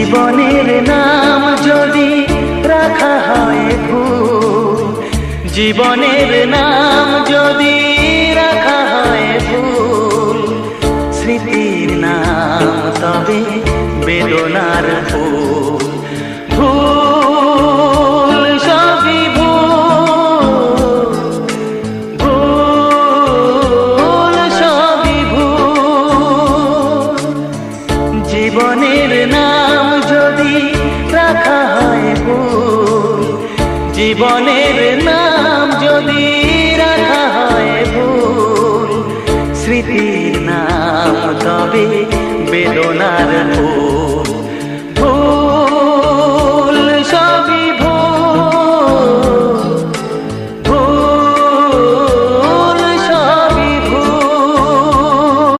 জীবনের নাম যদি রাখা হয় ভুল, জীবনের নাম যদি রাখা হয় ভুল, স্মৃতির নাম তবে বেদনার ফুল। ভুল সবই ভুল, ভুল সবই ভুল। জীবনের নাম যদি রাখা হয় ভুল, জীবনের নাম যদি রাখা হয় ভুল, স্মৃতির নাম তবে বেদনার ফুল।